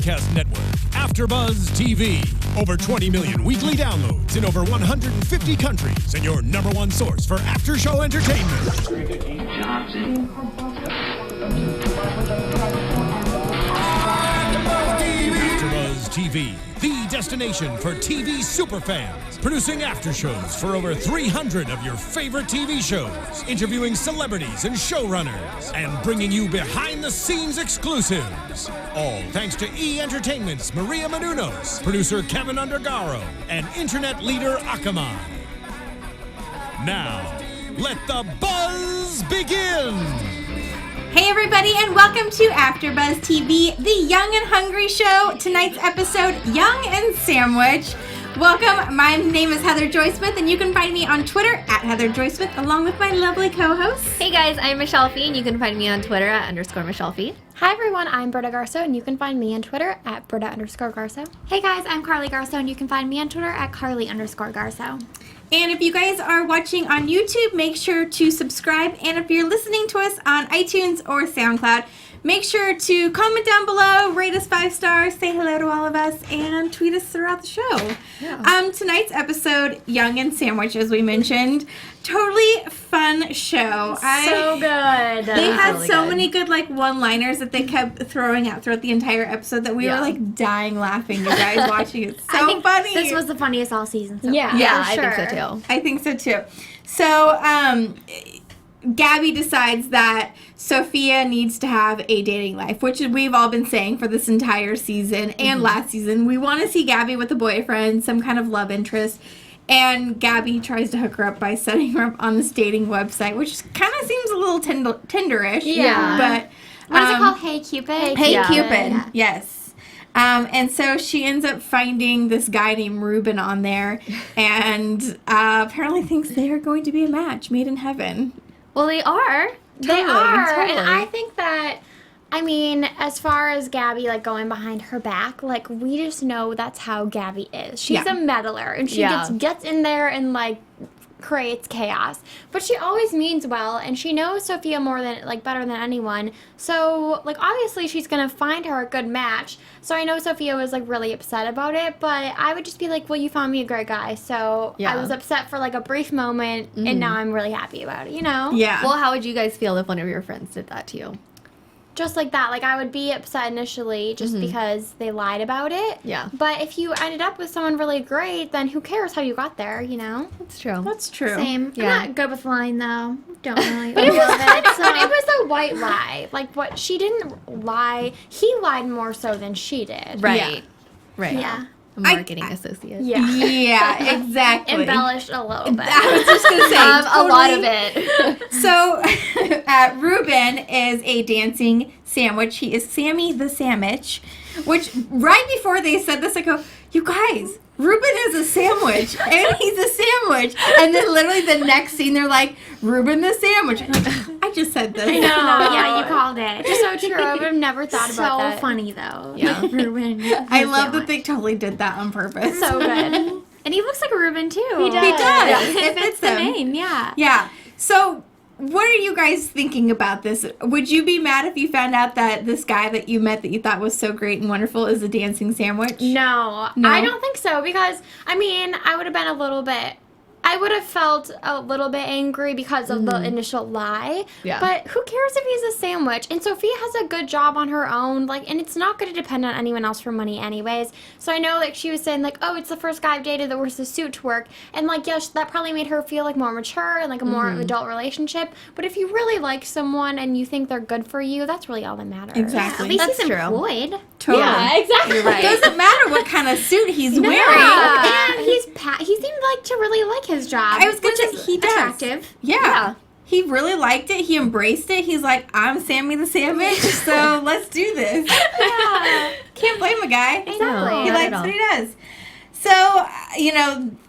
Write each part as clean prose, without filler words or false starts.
broadcast network, Afterbuzz TV. Over 20 million weekly downloads in over 150 countries, and your number one source for after-show entertainment. Afterbuzz TV, the destination for TV superfans. Producing after-shows for over 300 of your favorite TV shows. Interviewing celebrities and showrunners. And bringing you behind-the-scenes exclusives. All thanks to E! Entertainment's Maria Menounos, producer Kevin Undergaro, and internet leader Akamai. Now, let the buzz begin! Hey everybody, and welcome to Afterbuzz TV, the Young and Hungry show. Tonight's episode, Young and Sandwich. Welcome, my name is Heather Joy Smith, and you can find me on Twitter at Heather Joy Smith, along with my lovely co-host. Hey guys, I'm Michelle Phi, and you can find me on Twitter at _Michelle Phi. Hi everyone, I'm Britta Garsow, and you can find me on Twitter at Britta_Garsow. Hey guys, I'm Carli Garsow, and you can find me on Twitter at Carli_Garsow. And if you guys are watching on YouTube, make sure to subscribe. And if you're listening to us on iTunes or SoundCloud, make sure to comment down below, rate us 5 stars, say hello to all of us, and tweet us throughout the show. Yeah. Tonight's episode, Young and Sandwich, as we mentioned, totally fun show. So good. They had really so many good one-liners that they kept throwing out throughout the entire episode that we were dying laughing. You guys watching it, so I think funny. This was the funniest all season. So yeah, I think so too. I think so too. So, Gabi decides that Sophia needs to have a dating life, which we've all been saying for this entire season and last season. We want to see Gabi with a boyfriend, some kind of love interest. And Gabi tries to hook her up by setting her up on this dating website, which kind of seems a little Tinderish. Yeah. But what is it called? Hey Cupid? Hey Cupid, yes. And so she ends up finding this guy named Ruben on there and apparently thinks they are going to be a match made in heaven. Well, they are. They are. And I think that, as far as Gabi, going behind her back, we just know that's how Gabi is. She's a meddler, and she gets in there and, creates chaos. But she always means well, and she knows Sophia better than anyone. So, obviously she's going to find her a good match. So I know Sophia was, really upset about it, but I would just be well, you found me a great guy. So I was upset for, a brief moment, and now I'm really happy about it, you know? Yeah. Well, how would you guys feel if one of your friends did that to you? Just like that. I would be upset initially just because they lied about it. Yeah. But if you ended up with someone really great, then who cares how you got there, you know? That's true. That's true. Same. Yeah. I'm not good with lying, though. Don't really. But it was a white lie. What she didn't lie. He lied more so than she did. Right. Yeah. Right. Yeah. A marketing associate. Yeah. Yeah, exactly. Embellished a little bit. I was just going to say, a lot of it. So, Ruben is a dancing sandwich. He is Sammy the Sandwich, which right before they said this, I go, you guys, Ruben is a sandwich, and he's a sandwich. And then literally the next scene, they're like, Ruben the Sandwich. I'm like, I just said this. I know. Yeah, you called it. So true. I would have never thought about that. So funny, though. Yeah. Ruben. I love that they totally did that on purpose. So good. And he looks like a Ruben, too. He does. He does. Yeah. It fits the him. name, yeah. Yeah. So, what are you guys thinking about this? Would you be mad if you found out that this guy that you met that you thought was so great and wonderful is a dancing sandwich? No, I don't think so because, I would have been a little bit... I would have felt a little bit angry because of the initial lie. Yeah. But who cares if he's a sandwich? And Sophia has a good job on her own. And it's not going to depend on anyone else for money anyways. So I know, she was saying, oh, it's the first guy I've dated that wears the suit to work. And, yes, that probably made her feel, more mature and, a more adult relationship. But if you really like someone and you think they're good for you, that's really all that matters. Exactly. At least That's he's true. employed. Totally. Yeah, exactly. You're right. It doesn't matter what kind of suit he's wearing. And he seemed to really like his job. I was going to say, he does. Attractive. Yeah. He really liked it. He embraced it. He's like, I'm Sammy the Sandwich, so let's do this. Yeah. Can't blame a guy. Exactly. He likes what he does. So,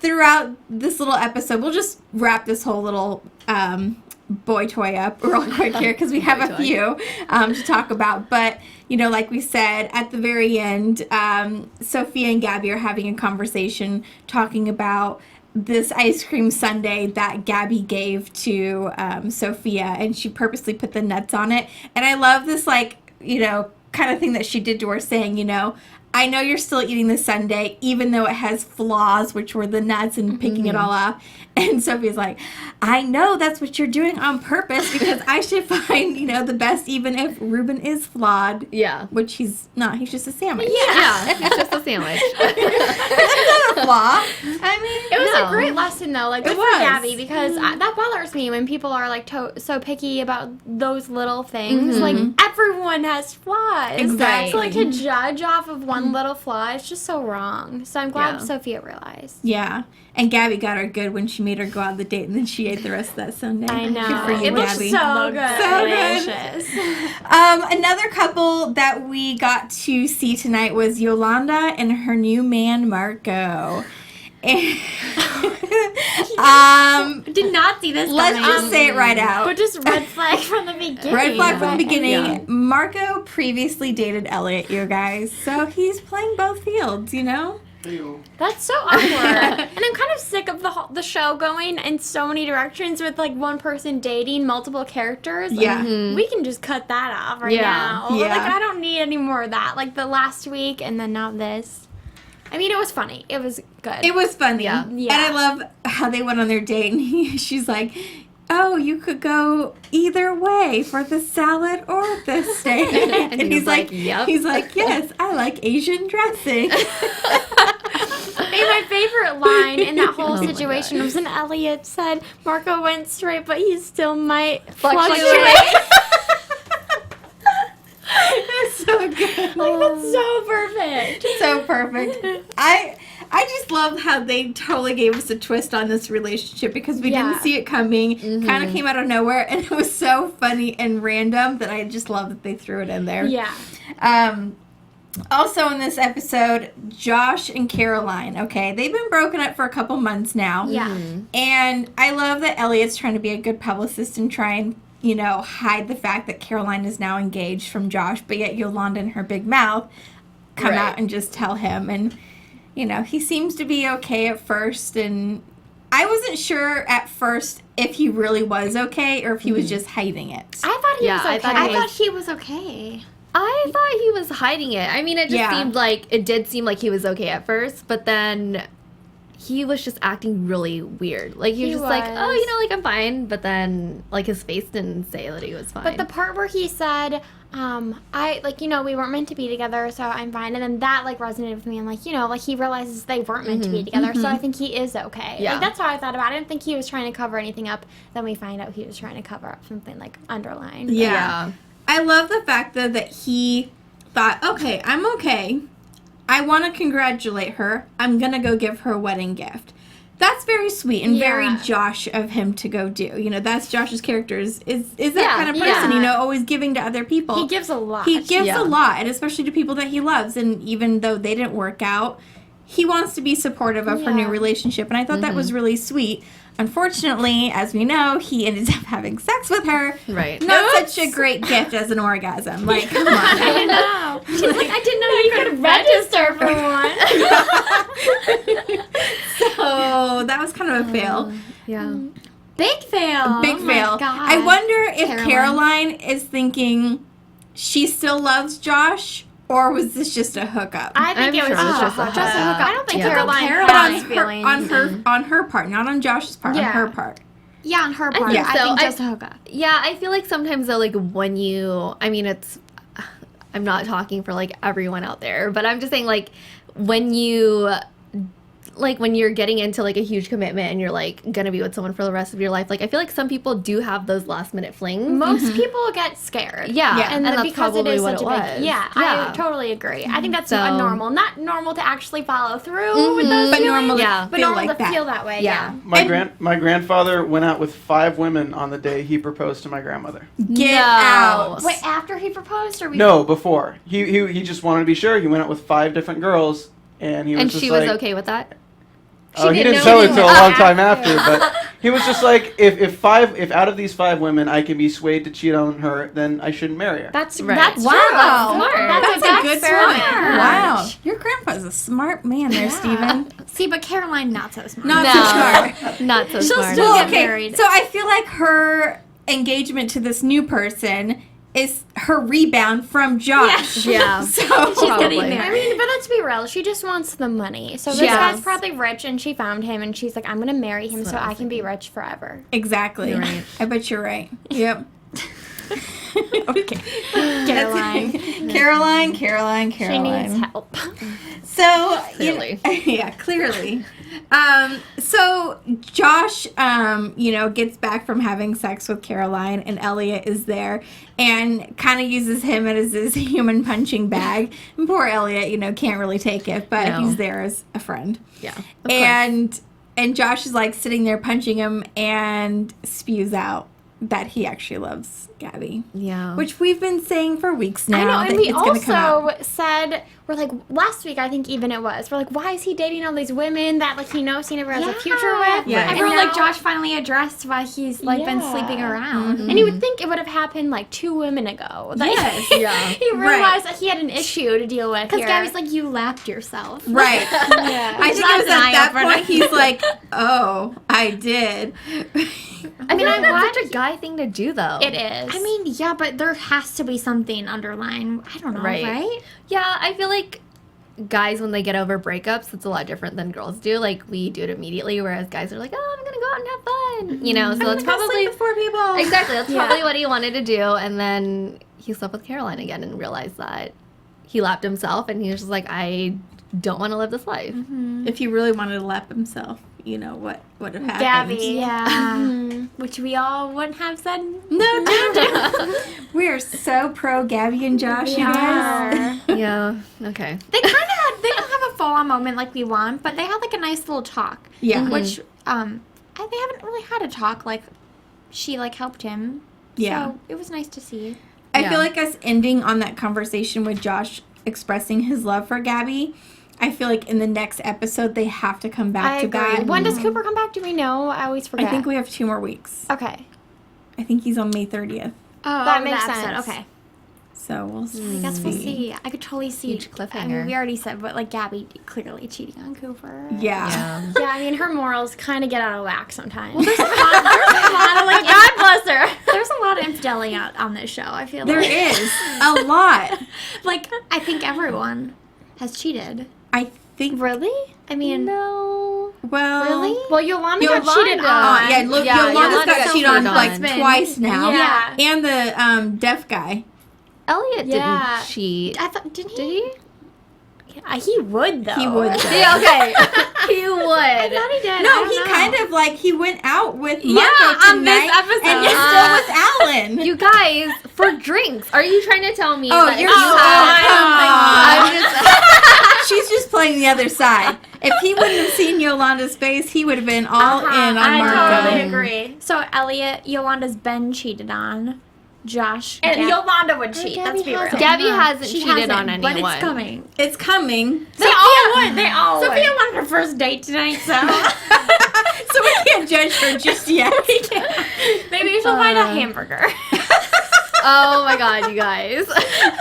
throughout this little episode, we'll just wrap this whole little boy toy up real quick here because we have a few to talk about. But, like we said, at the very end, Sophia and Gabi are having a conversation talking about this ice cream sundae that Gabi gave to Sophia, and she purposely put the nuts on it. And I love this, kind of thing that she did to her, saying, you know, I know you're still eating the sundae, even though it has flaws, which were the nuts and picking it all off. And Sophie's like, I know that's what you're doing on purpose because I should find, you know, the best, even if Reuben is flawed. Yeah. Which he's not. He's just a sandwich. Yeah, it's just a sandwich. That's not a flaw. I mean, it was a great lesson, though. Like, good for Gabi, because that bothers me when people are, like, so picky about those little things. Like, everyone has flaws. Exactly. So, like, to judge off of one little flaw is just so wrong. So I'm glad Sophia realized. Yeah. And Gabi got her good when she made her go on the date, and then she ate the rest of that sundae. I know. Good for you, it was Gabi. so good. So good. Another couple that we got to see tonight was Yolanda and her new man, Marco. Did not see this. Let's just say it right out. But just red flag from the beginning. Red flag from the beginning. Yeah. Marco previously dated Elliot, you guys. So he's playing both fields, you know? That's so awkward. And I'm kind of sick of the show going in so many directions with, like, one person dating multiple characters. Like, Yeah. we can just cut that off right now. Yeah. Like, I don't need any more of that. Like, the last week and then now this. I mean, it was funny. It was good. It was funny. Yeah. And I love how they went on their date, and she's like, oh, you could go either way for the salad or the steak. And he's like, yep. He's like, yes, I like Asian dressing. Hey, my favorite line in that whole situation was when Elliot said, Marco went straight, but he still might fluctuate. That's so good. Like, that's so perfect. So perfect. I just love how they totally gave us a twist on this relationship because we didn't see it coming. Kind of came out of nowhere, and it was so funny and random that I just love that they threw it in there. Yeah. Also in this episode, Josh and Caroline, okay, they've been broken up for a couple months now. Yeah. And I love that Elliot's trying to be a good publicist and try and, you know, hide the fact that Caroline is now engaged from Josh, but yet Yolanda and her big mouth come out and just tell him. And, you know, he seems to be okay at first, and I wasn't sure at first if he really was okay or if he was just hiding it. I thought he was okay. I thought he was okay. I thought he was hiding it. I mean, it just seemed like, it did seem like he was okay at first, but then he was just acting really weird. Like, he was just like, oh, you know, like, I'm fine, but then, like, his face didn't say that he was fine. But the part where he said, we weren't meant to be together, so I'm fine, and then that, like, resonated with me, and, like, you know, like, he realizes they weren't meant to be together, so I think he is okay. Yeah. Like, that's how I thought about it. I didn't think he was trying to cover anything up. Then we find out he was trying to cover up something, like, underlined. Yeah. I love the fact, though, that he thought, okay, I'm okay. I want to congratulate her. I'm going to go give her a wedding gift. That's very sweet and very Josh of him to go do. You know, that's Josh's character is that kind of person, you know, always giving to other people. He gives a lot. He gives a lot, and especially to people that he loves. And even though they didn't work out, he wants to be supportive of her new relationship. And I thought that was really sweet. Unfortunately, as we know, he ended up having sex with her. Right. Not such a great gift as an orgasm. Like, come on. I know. She's like, I didn't know you could register for one. So that was kind of a fail. Yeah. Big fail. Big fail. God. I wonder if Caroline is thinking she still loves Josh, or was this just a hookup? I think it was just a hookup. I don't think Caroline on her part, not on Josh's part, on her part. Yeah, on her part. I think just a hookup. Yeah, I feel like sometimes, though, like, when you, I mean, I'm not talking for, like, everyone out there, but I'm just saying, like, when you're getting into, like, a huge commitment and you're, like, gonna be with someone for the rest of your life, like, I feel like some people do have those last-minute flings. Most people get scared. Yeah. And that's because probably it is what such it a was. big... Yeah, I totally agree. I think that's not normal to actually follow through with those feelings, but normal to feel that way. Yeah. My grandfather went out with 5 women on the day he proposed to my grandmother. Get out. Wait, after he proposed, or No, before. He just wanted to be sure. He went out with 5 different girls, and he was and just she like... was okay with that? Oh, he didn't tell it until a long time after, but he was just like, if out of these 5 women I can be swayed to cheat on her, then I shouldn't marry her. That's right. That's wow. true. That's smart. That's a good point. Smart. Wow. Your grandpa's a smart man there, Steven. See, but Caroline, not so smart. Not so smart. Not so She'll smart. still get married. So I feel like her engagement to this new person is her rebound from Josh. Yeah. So She's getting Probably. married. I mean, but let's be real. She just wants the money. So this Yes. guy's probably rich, and she found him, and she's like, I'm gonna marry him so I can be rich forever. exactly. You're right. I bet you're right. Yep. Okay. Caroline. Caroline. She needs help. So Clearly. yeah, clearly. So Josh, gets back from having sex with Caroline, and Elliot is there, and kind of uses him as his human punching bag. And poor Elliot, can't really take it, but No. he's there as a friend. Yeah. Of And Josh is like sitting there punching him and spews out that he actually loves Gabi. Yeah. Which we've been saying for weeks now. I know, that and we it's gonna come out. also said, we're like, last week I think even it was, we're like, why is he dating all these women that like he knows he never has a future with? Yeah. And And we're now- like, Josh finally addressed why he's like been sleeping around. And you would think it would have happened like 2 women ago. Like, Yes. Yeah. he realized that he had an issue to deal with Because here. Gabi's like, you lapped yourself. Right. yeah. I think it was at that point he's like, oh, I did. I mean, that's such a guy thing to do, though. It is. I mean, yeah, but there has to be something underlying. I don't know, right? Yeah, I feel like guys, when they get over breakups, it's a lot different than girls do. Like, we do it immediately, whereas guys are like, oh, I'm going to go out and have fun. So that's probably... before people. Exactly. That's probably what he wanted to do. And then he slept with Caroline again and realized that he lapped himself, and he was just like, I don't want to live this life. If he really wanted to lap himself, what would have happened? Gabi. Yeah. Which we all wouldn't have said. No, don't. We are so pro Gabi and Josh, you guys. Yeah. Okay. They kind of had, they don't have a full-on moment like we want, but they had like a nice little talk. Yeah. Which, they haven't really had a talk like she like helped him. Yeah. So it was nice to see. I Yeah. feel like us ending on that conversation with Josh expressing his love for Gabi, I feel like in the next episode they have to come back I to agree. that. When does Cooper come back? Do we know? I always forget. I think we have 2 more weeks. Okay. I think he's on May 30th. Oh, That makes the episode. sense. Okay. So we'll see. I guess we'll see. I could totally see. Huge cliffhanger. I mean, we already said, but like Gabi clearly cheating on Cooper. Yeah. Yeah. Yeah, I mean, her morals kind of get out of whack sometimes. There's a lot of like God bless her. there's a lot of infidelity on this show. I feel There like is a lot. like I think everyone has cheated. I think. Really? I mean, Well. Well, Yolanda got cheated Yolanda. on. Yeah, look, Yeah, Yolanda's Yolanda got got cheated on cheated like on. twice now. Yeah. And the deaf guy. Elliot Yeah. didn't cheat. I thought didn't Did he? He would, though. He would. though. Yeah, okay. He would. I thought he did. No, he kind of like he went out with Marco on this tonight, episode. and he's still with Alan. You guys, for drinks, are you trying to tell me Oh, that if you're you so have... come I'm just... She's just playing the other side. If he wouldn't have seen Yolanda's face, he would have been all in on I Marco. totally agree. So Elliot, Yolanda's been cheated on. Josh, And Gab- Yolanda would cheat. Gabi Let's be real. hasn't. Gabby hasn't She cheated on hasn't, but anyone. it's coming. It's coming, They all would. They all would. Sophia wanted her first date tonight, so so we can't judge her just yet. maybe she'll find a hamburger. Oh my god, you guys.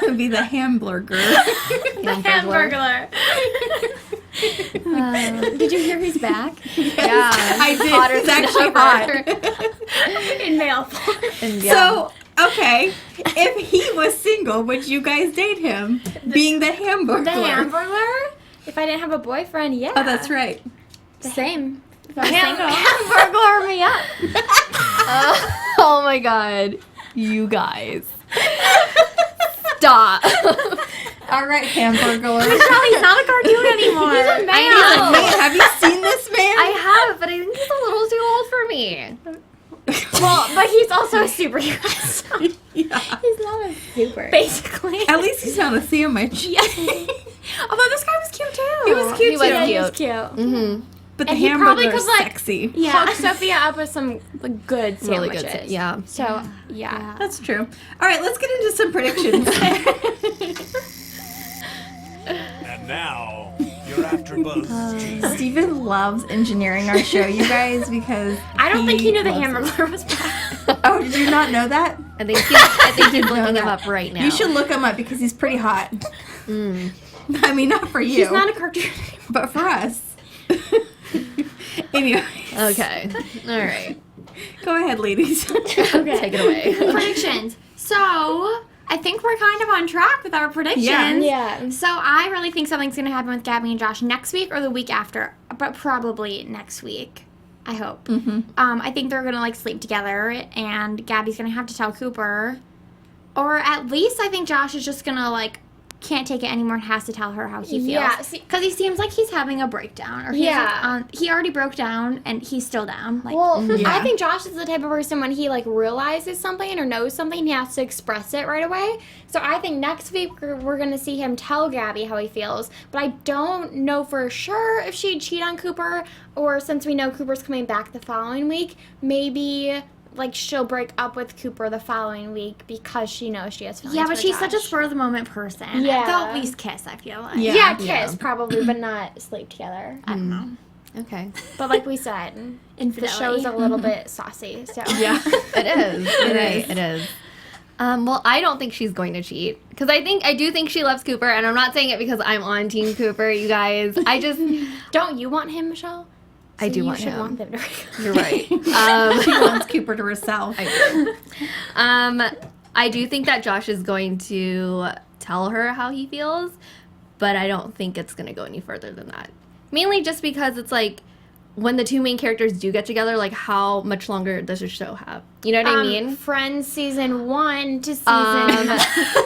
It'll be the hamburger. Hamburglar. Did you hear he's back? Yeah. I did. Hotter It's than actually ever. hot. In male form. And yeah. So, okay, if he was single, would you guys date him? Being the hamburger. The Hamburglar? If I didn't have a boyfriend, yeah. Oh, that's right. Same. If I was Hamburglar me up. Oh my god, you guys. Stop. All right, hamburger. He's not a cartoon anymore. He's a man. I know. Man, have you seen this man? I have, but I think he's a little too old for me. Well, but he's also a superhero. So Yeah. he's not a super. Basically. At least he's not a sandwich. Yeah. Although this guy was cute too. He was cute He was too. cute. He's cute. Mm-hmm. But the And he probably hamburger's could, like, sexy. Yeah. Hook Sophia up with some like, good Really sandwiches. good. Yeah. So, yeah. That's true. All right, let's get into some predictions. And now, your Afterbuzz TV. Steven loves engineering our show, you guys, because I don't think he knew the loves it. Hamburglar was back. Oh, did you not know that? I think he's didn't know looking him that. up right now. You should look him up because he's pretty hot. I mean, not for you, He's not a cartoon. but for us. Anyway, Okay. All right. go ahead, ladies. Take it away. Predictions. So I think we're kind of on track with our predictions. Yeah. So I really think something's going to happen with Gabi and Josh next week or the week after, but probably next week. I hope. Mm-hmm. I think they're going to, like, sleep together, and Gabi's going to have to tell Cooper. Or at least I think Josh is just going to, like, can't take it anymore and has to tell her how he feels. Yeah. Because he seems like he's having a breakdown. Or he's he already broke down, and he's still down. Like, I think Josh is the type of person when he, like, realizes something or knows something, he has to express it right away. So I think next week we're going to see him tell Gabi how he feels. But I don't know for sure if she'd cheat on Cooper, or since we know Cooper's coming back the following week, maybe... like, she'll break up with Cooper the following week because she knows she has feelings. yeah, but for she's Josh. such a spur-of-the-moment person. Yeah. They'll at least kiss, I feel like. Yeah, kiss probably, but not sleep together. I don't know. Okay. But like we said, the show's a little bit saucy. So Yeah, it is. It is. Well, I don't think she's going to cheat because I do think she loves Cooper, and I'm not saying it because I'm on Team Cooper, you guys. I just don't you want him, Michelle? I do want him. You should want them to. You're right. She wants Cooper to herself. I do think that Josh is going to tell her how he feels, but I don't think it's going to go any further than that. Mainly just because it's like when the two main characters do get together, like how much longer does the show have? You know what I mean? Friends season 1 to season.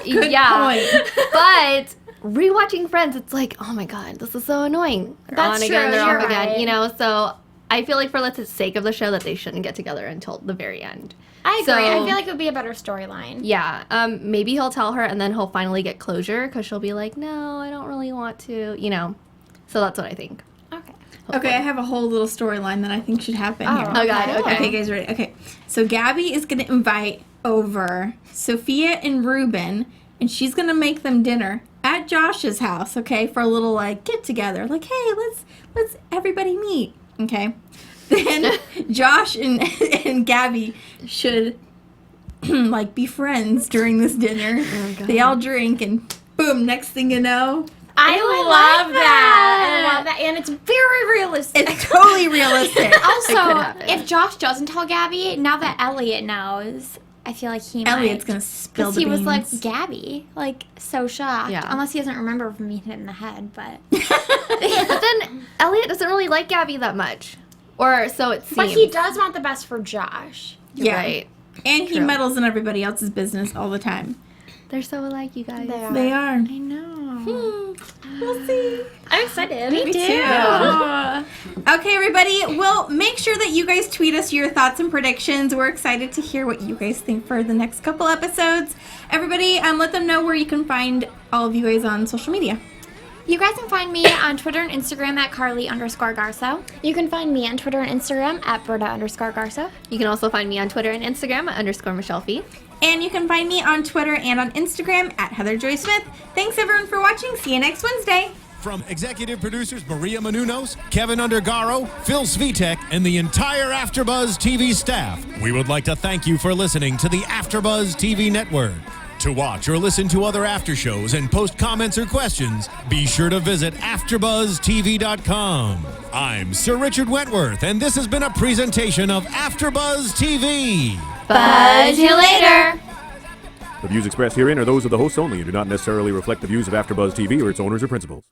Good point. But rewatching Friends, it's like, oh my god, this is so annoying. They're That's on again, true, they're you're off again, right. you know. So I feel like for the sake of the show that they shouldn't get together until the very end. I agree. So, I feel like it would be a better storyline. Yeah, maybe he'll tell her and then he'll finally get closure because she'll be like, no, I don't really want to, you know. So that's what I think. Okay. Okay, I have a whole little storyline that I think should happen here. Oh, God, okay. Okay, guys, ready? Okay, so Gabi is going to invite over Sophia and Ruben, and she's going to make them dinner at Josh's house, okay, for a little, like, get-together. Like, hey, let's everybody meet, okay? Then Josh and Gabi should, like, be friends during this dinner. Oh, They all drink, and boom, next thing you know... I love that. I love that. And it's very realistic. It's totally realistic. Also, if Josh doesn't tell Gabi, now that Elliot knows, I feel like he Elliot's might. going to spill the He beans. was like, Gabi, like, so shocked. Yeah. Unless he doesn't remember from me hit in the head, but... But then Elliot doesn't really like Gabi that much. Or so it seems. But he does want the best for Josh. You're Yeah. right. And he True. meddles in everybody else's business all the time. They're so alike, you guys. They are. I know. We'll see. I'm excited. Me too. Okay, everybody. Well, make sure that you guys tweet us your thoughts and predictions. We're excited to hear what you guys think for the next couple episodes. Everybody, let them know where you can find all of you guys on social media. You guys can find me on Twitter and Instagram at Carli_Garsow. You can find me on Twitter and Instagram at Britta_Garsow. You can also find me on Twitter and Instagram at _Michelle Phi. And you can find me on Twitter and on Instagram at Heather Joy Smith. Thanks, everyone, for watching. See you next Wednesday. From executive producers Maria Menounos, Kevin Undergaro, Phil Svitek, and the entire Afterbuzz TV staff, we would like to thank you for listening to the Afterbuzz TV network. To watch or listen to other after shows and post comments or questions, be sure to visit AfterbuzZTV.com. I'm Sir Richard Wentworth, and this has been a presentation of Afterbuzz TV. Buzz you later. The views expressed herein are those of the hosts only and do not necessarily reflect the views of AfterBuzz TV or its owners or principals.